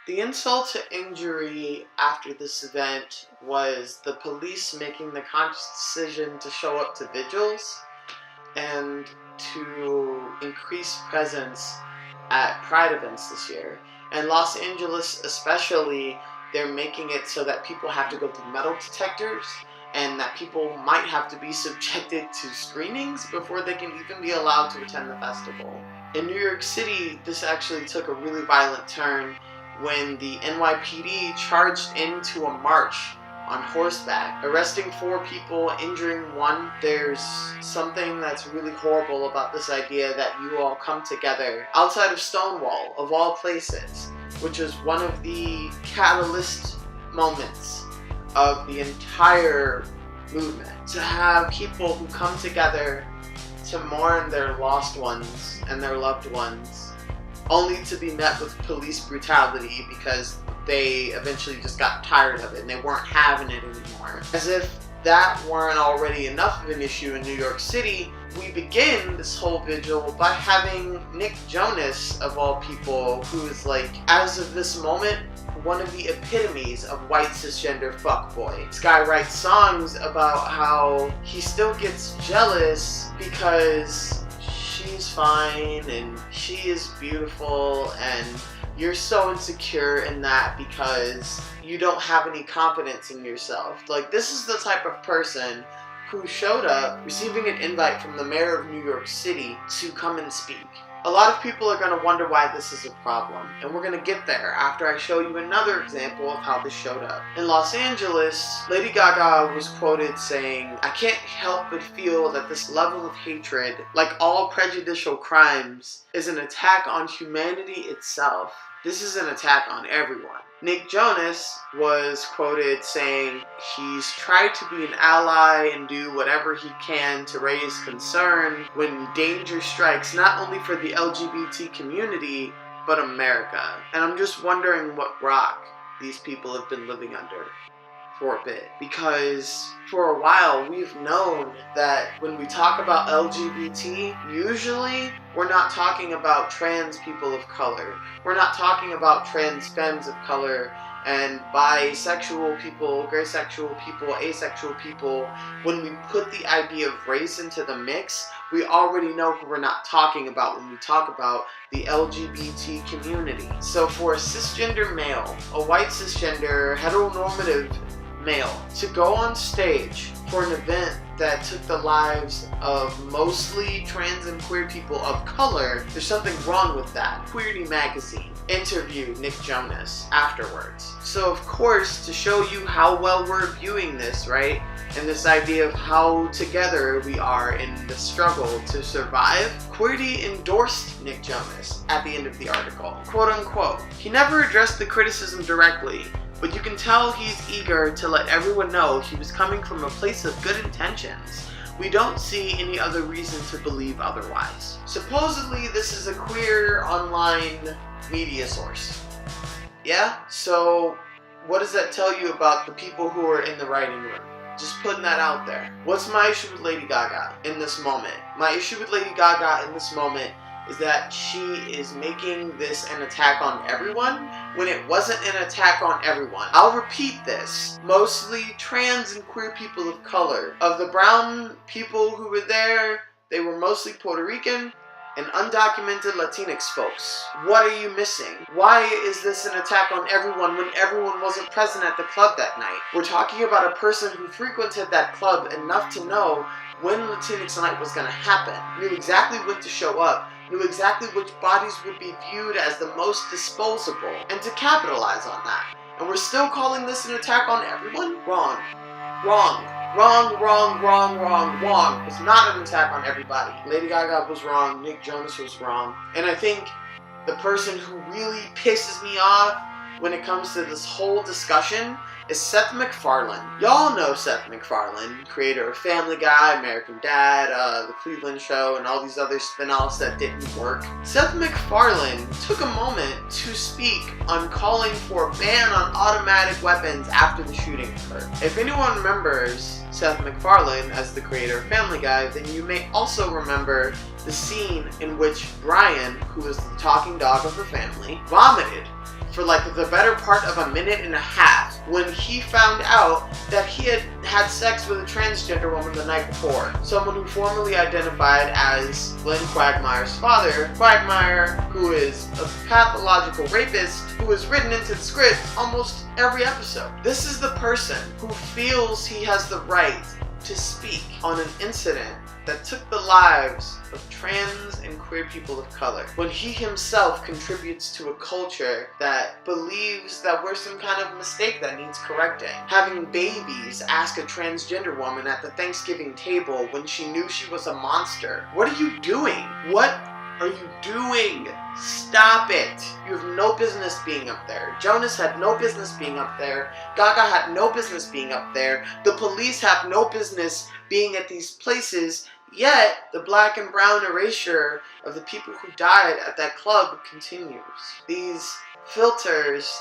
The insult to injury after this event was the police making the conscious decision to show up to vigils and to increase presence at Pride events this year. And Los Angeles especially, they're making it so that people have to go through metal detectors and that people might have to be subjected to screenings before they can even be allowed to attend the festival. In New York City, this actually took a really violent turn when the NYPD charged into a march on horseback, arresting 4 people, injuring 1. There's something that's really horrible about this idea that you all come together outside of Stonewall, of all places, which was one of the catalyst moments of the entire movement. To have people who come together to mourn their lost ones and their loved ones, only to be met with police brutality because they eventually just got tired of it and they weren't having it anymore. As if that weren't already enough of an issue in New York City, we begin this whole vigil by having Nick Jonas, of all people, who is like, as of this moment, one of the epitomes of white cisgender fuckboy. This guy writes songs about how he still gets jealous because she's fine and she is beautiful and you're so insecure in that because you don't have any confidence in yourself. Like, this is the type of person who showed up receiving an invite from the mayor of New York City to come and speak. A lot of people are going to wonder why this is a problem, and we're going to get there after I show you another example of how this showed up. In Los Angeles, Lady Gaga was quoted saying, "I can't help but feel that this level of hatred, like all prejudicial crimes, is an attack on humanity itself. This is an attack on everyone." Nick Jonas was quoted saying he's tried to be an ally and do whatever he can to raise concern when danger strikes not only for the LGBT community, but America. And I'm just wondering what rock these people have been living under for a bit. Because for a while we've known that when we talk about LGBT, usually we're not talking about trans people of color. We're not talking about trans femmes of color and bisexual people, gay sexual people, asexual people. When we put the idea of race into the mix, we already know who we're not talking about when we talk about the LGBT community. So for a cisgender male, a white cisgender, heteronormative male, to go on stage for an event that took the lives of mostly trans and queer people of color, there's something wrong with that. Queerty magazine interviewed Nick Jonas afterwards. So of course, to show you how well we're viewing this, right? And this idea of how together we are in the struggle to survive, Queerty endorsed Nick Jonas at the end of the article. Quote unquote, "He never addressed the criticism directly, but you can tell he's eager to let everyone know he was coming from a place of good intentions. We don't see any other reason to believe otherwise." Supposedly, this is a queer online media source. Yeah? So, what does that tell you about the people who are in the writing room? Just putting that out there. What's my issue with Lady Gaga in this moment? My issue with Lady Gaga in this moment is that she is making this an attack on everyone when it wasn't an attack on everyone. I'll repeat this. Mostly trans and queer people of color. Of the brown people who were there, they were mostly Puerto Rican and undocumented Latinx folks. What are you missing? Why is this an attack on everyone when everyone wasn't present at the club that night? We're talking about a person who frequented that club enough to know when Latinx night was going to happen, knew exactly when to show up, knew exactly which bodies would be viewed as the most disposable, and to capitalize on that. And we're still calling this an attack on everyone? Wrong. Wrong. Wrong, wrong, wrong, wrong, wrong. It's not an attack on everybody. Lady Gaga was wrong. Nick Jonas was wrong. And I think the person who really pisses me off when it comes to this whole discussion is Seth MacFarlane. Y'all know Seth MacFarlane, creator of Family Guy, American Dad, The Cleveland Show, and all these other spin-offs that didn't work. Seth MacFarlane took a moment to speak on calling for a ban on automatic weapons after the shooting occurred. If anyone remembers Seth MacFarlane as the creator of Family Guy, then you may also remember the scene in which Brian, who was the talking dog of the family, vomited for like the better part of 1.5 minutes when he found out that he had had sex with a transgender woman the night before. Someone who formerly identified as Glenn Quagmire's father. Quagmire, who is a pathological rapist who is written into the script almost every episode. This is the person who feels he has the right to speak on an incident that took the lives of trans and queer people of color, when he himself contributes to a culture that believes that we're some kind of mistake that needs correcting. Having babies ask a transgender woman at the Thanksgiving table when she knew she was a monster. What are you doing? What are you doing? Stop it! You have no business being up there. Jonas had no business being up there. Gaga had no business being up there. The police have no business being at these places, yet the black and brown erasure of the people who died at that club continues. These filters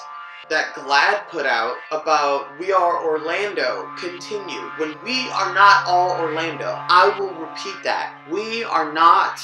that GLAAD put out about "We are Orlando" continue. When we are not all Orlando. I will repeat that. We are not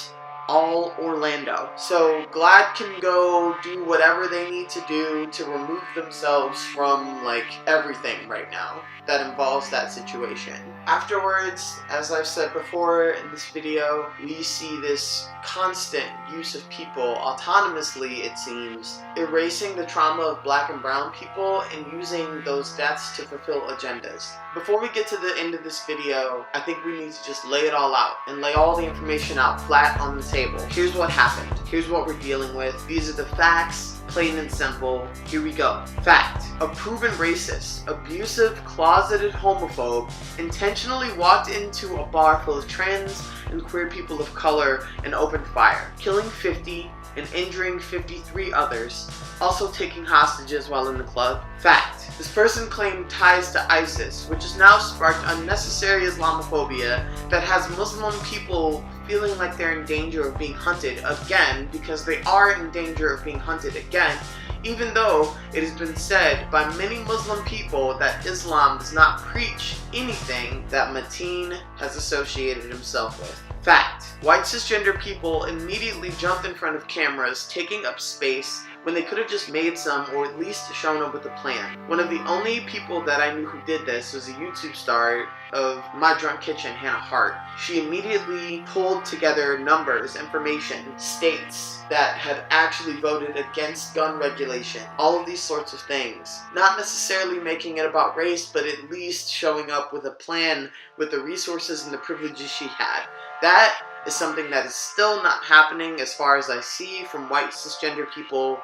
all Orlando. So GLAAD can go do whatever they need to do to remove themselves from like everything right now that involves that situation. Afterwards, as I've said before in this video, we see this constant use of people autonomously, it seems, erasing the trauma of black and brown people and using those deaths to fulfill agendas. Before we get to the end of this video, I think we need to just lay it all out and lay all the information out flat on the table. Here's what happened. Here's what we're dealing with. These are the facts. Plain and simple. Here we go. Fact. A proven racist, abusive, closeted homophobe intentionally walked into a bar full of trans and queer people of color and opened fire, killing 50 and injuring 53 others, also taking hostages while in the club. Fact. This person claimed ties to ISIS, which has now sparked unnecessary Islamophobia that has Muslim people feeling like they're in danger of being hunted again, because they are in danger of being hunted again, even though it has been said by many Muslim people that Islam does not preach anything that Mateen has associated himself with. Fact. White cisgender people immediately jumped in front of cameras, taking up space when they could have just made some or at least shown up with a plan. One of the only people that I knew who did this was a YouTube star of My Drunk Kitchen, Hannah Hart. She immediately pulled together numbers, information, states that had actually voted against gun regulation, all of these sorts of things. Not necessarily making it about race, but at least showing up with a plan with the resources and the privileges she had. That is something that is still not happening as far as I see from white cisgender people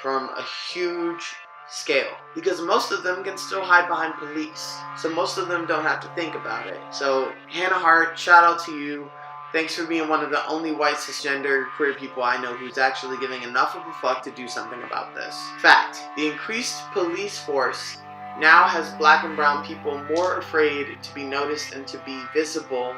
from a huge scale, because most of them can still hide behind police, so most of them don't have to think about it. So Hannah Hart, shout out to you. Thanks for being one of the only white cisgender queer people I know who's actually giving enough of a fuck to do something about this. Fact. The increased police force now has black and brown people more afraid to be noticed and to be visible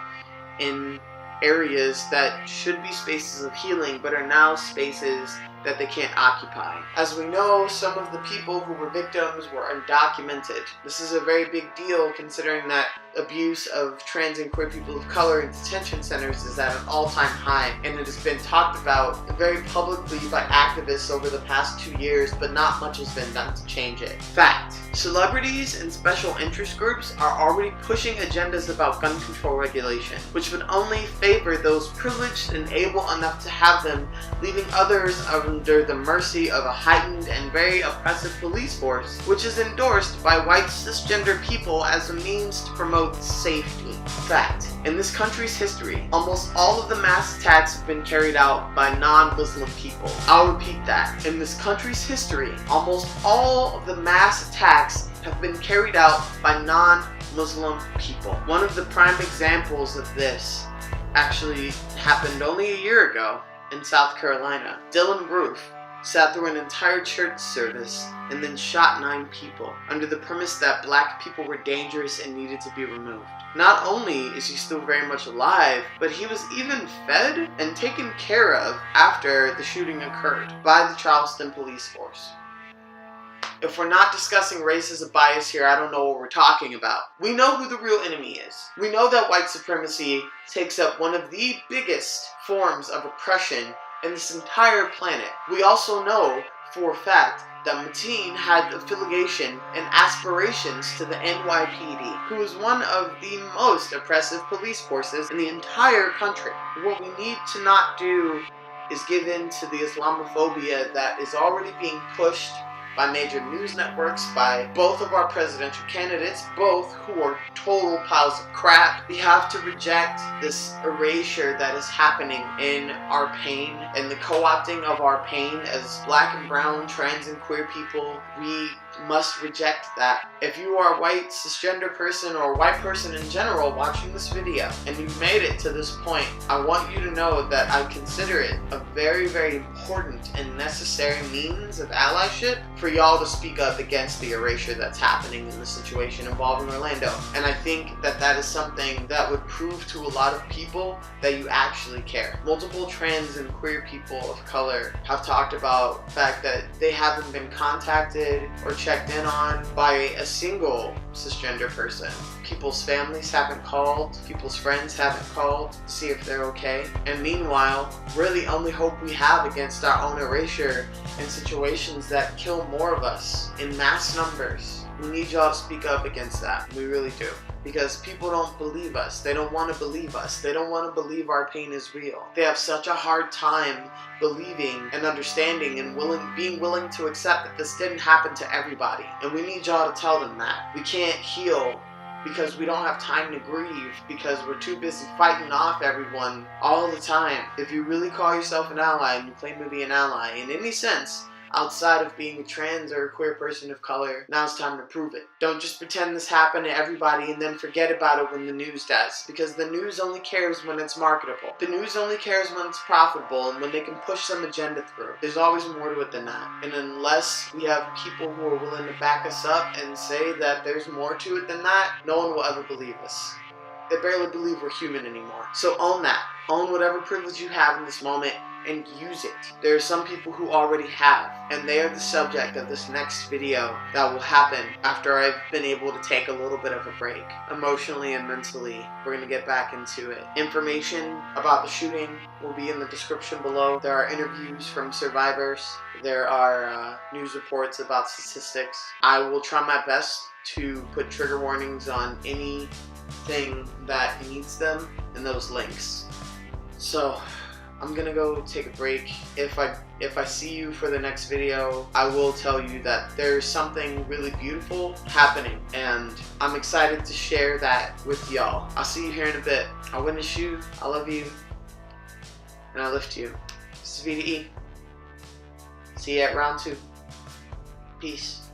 in areas that should be spaces of healing but are now spaces that they can't occupy. As we know, some of the people who were victims were undocumented. This is a very big deal considering that abuse of trans and queer people of color in detention centers is at an all-time high, and it has been talked about very publicly by activists over the past 2 years, but not much has been done to change it. Fact. Celebrities and special interest groups are already pushing agendas about gun control regulation, which would only favor those privileged and able enough to have them, leaving others under the mercy of a heightened and very oppressive police force, which is endorsed by white cisgender people as a means to promote safety. Fact. In this country's history, almost all of the mass attacks have been carried out by non-Muslim people. I'll repeat that. In this country's history, almost all of the mass attacks have been carried out by non-Muslim people. One of the prime examples of this actually happened only a year ago in South Carolina. Dylan Roof sat through an entire church service and then shot 9 people under the premise that black people were dangerous and needed to be removed. Not only is he still very much alive, but he was even fed and taken care of after the shooting occurred by the Charleston police force. If we're not discussing race as a bias here, I don't know what we're talking about. We know who the real enemy is. We know that white supremacy takes up one of the biggest forms of oppression in this entire planet. We also know for a fact that Mateen had affiliation and aspirations to the NYPD, who is one of the most oppressive police forces in the entire country. What we need to not do is give in to the Islamophobia that is already being pushed by major news networks, by both of our presidential candidates, both who are total piles of crap. We have to reject this erasure that is happening in our pain and the co-opting of our pain as black and brown, trans and queer people. We must reject that. If you are a white cisgender person or a white person in general watching this video and you've made it to this point, I want you to know that I consider it a very, very important and necessary means of allyship for y'all to speak up against the erasure that's happening in the situation involving Orlando. And I think that that is something that would prove to a lot of people that you actually care. Multiple trans and queer people of color have talked about the fact that they haven't been contacted or checked in on by a single cisgender person. People's families haven't called, people's friends haven't called to see if they're okay. And meanwhile, we're the only hope we have against our own erasure in situations that kill more of us in mass numbers. We need y'all to speak up against that. We really do. Because people don't believe us. They don't want to believe us. They don't want to believe our pain is real. They have such a hard time believing and understanding and being willing to accept that this didn't happen to everybody. And we need y'all to tell them that. We can't heal because we don't have time to grieve, because we're too busy fighting off everyone all the time. If you really call yourself an ally and you claim to be an ally in any sense, outside of being a trans or a queer person of color, now it's time to prove it. Don't just pretend this happened to everybody and then forget about it when the news does, because the news only cares when it's marketable. The news only cares when it's profitable and when they can push some agenda through. There's always more to it than that. And unless we have people who are willing to back us up and say that there's more to it than that, no one will ever believe us. They barely believe we're human anymore. So own that. Own whatever privilege you have in this moment and use it. There are some people who already have, and they are the subject of this next video that will happen after I've been able to take a little bit of a break. Emotionally and mentally, we're going to get back into it. Information about the shooting will be in the description below. There are interviews from survivors. There are news reports about statistics. I will try my best to put trigger warnings on anything that needs them in those links. So I'm gonna go take a break. If I see you for the next video, I will tell you that there's something really beautiful happening, and I'm excited to share that with y'all. I'll see you here in a bit. I witness you, I love you, and I lift you. This is V to E. See you at round 2. Peace.